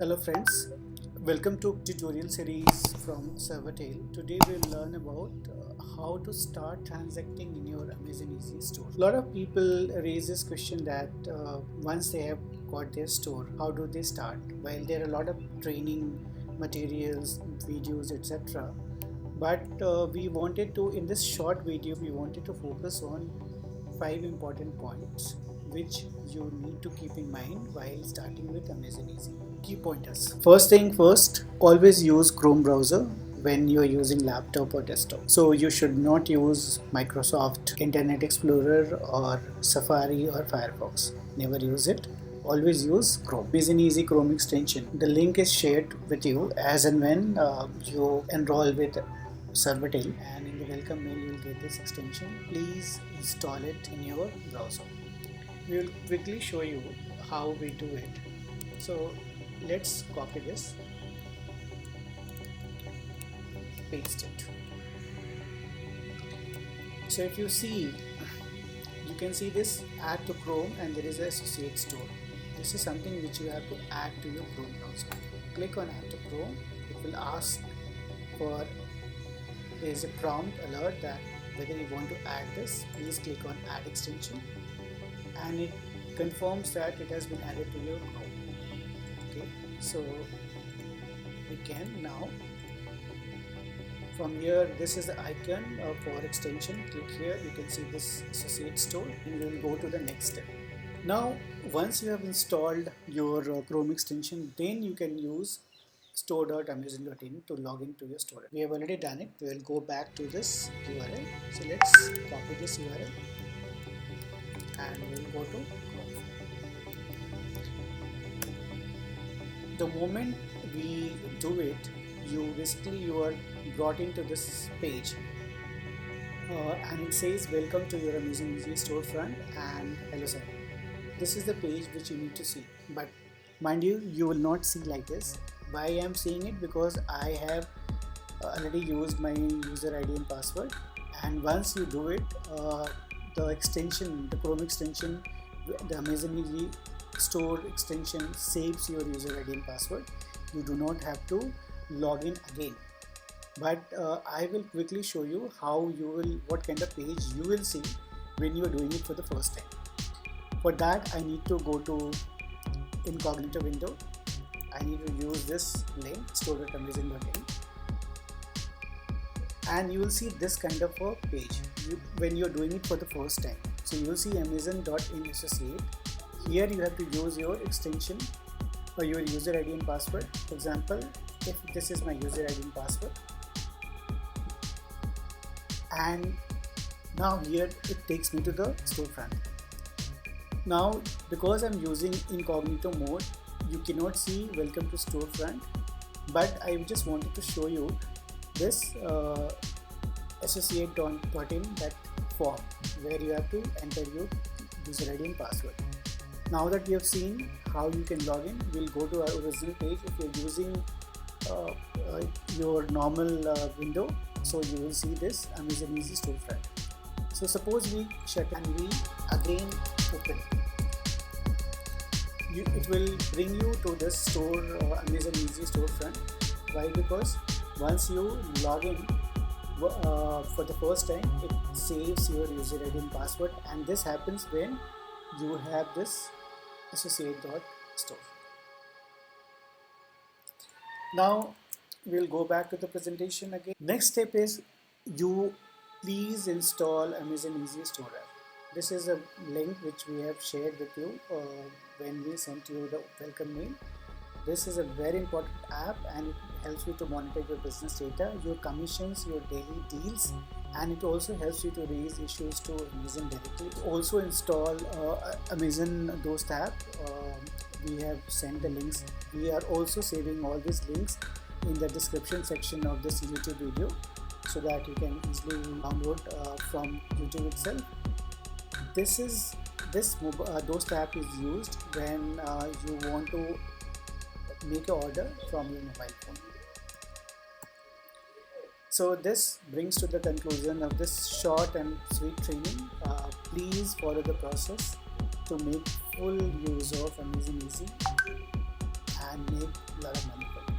Hello friends, welcome to tutorial series from Servertail. Today we'll learn about how to start transacting in your Amazon Easy store. A lot of people raise this question that once they have got their store, how do they start? While there are a lot of training materials, videos, etc. But we wanted to, in this short video, we wanted to focus on 5 important points which you need to keep in mind while starting with Amazon Easy. Key pointers. First thing first, always use Chrome browser when you are using laptop or desktop. So you should not use Microsoft Internet Explorer or Safari or Firefox. Never use it. Always use Chrome. Amazon Easy Chrome extension. The link is shared with you as and when you enroll with Servertail, and in the welcome mail you will get this extension. Please install it in your browser. We will quickly show you how we do it. So let's copy this, paste it. So if you see, you can see this add to Chrome and there is an associate store. This is something which you have to add to your Chrome browser. Click on add to Chrome. It will ask for, there is a prompt alert that whether you want to add this. Please click on add extension and it confirms that it has been added to your Chrome. Okay, so we can now, from here, this is the icon for extension. Click here, you can see this associate store, and we will go to the next step. Now once you have installed your Chrome extension, then you can use store.amazon.in to log into your store. We have already done it. We will go back to this URL. So let's copy this URL and we will go to Chrome. The moment we do it, you are brought into this page and it says welcome to your Amazon Easy storefront and hello sir. This is the page which you need to see, but mind you will not see like this. Why I am saying it? Because I have already used my user ID and password, and once you do it, the extension, the Chrome extension, the Amazon Easy store extension saves your user ID and password. You do not have to log in again. But I will quickly show you what kind of page you will see when you are doing it for the first time. For that, I need to go to incognito window. I need to use this link store.amazon.in and you will see this kind of a page when you're doing it for the first time. So you will see amazon.in associate. Here you have to use your extension or your user ID and password. For example, if this is my user ID and password, and now here it takes me to the storefront. Now because I'm using incognito mode, you cannot see welcome to storefront, but I just wanted to show you this associate.in, that form where you have to enter your user ID and password. Now that we have seen how you can log in, we'll go to our original page. If you're using your normal window, so you will see this Amazon Easy storefront. So suppose we shut and we again open it. It will bring you to this store, Amazon Easy storefront. Why? Because once you log in for the first time, it saves your user ID and password, and this happens when you have this associate.store. Now we'll go back to the presentation again. Next step is you please install Amazon Easy Store app. This is a link which we have shared with you when we sent you the welcome mail. This is a very important app and it helps you to monitor your business data, your commissions, your daily deals, and it also helps you to raise issues to Amazon directly. Also install Amazon Dost app. We have sent the links. We are also saving all these links in the description section of this YouTube video so that you can easily download from YouTube itself. This Dost app is used when you want to make an order from your mobile phone. So this brings to the conclusion of this short and sweet training. Please follow the process to make full use of Amazon Easy and make a lot of money from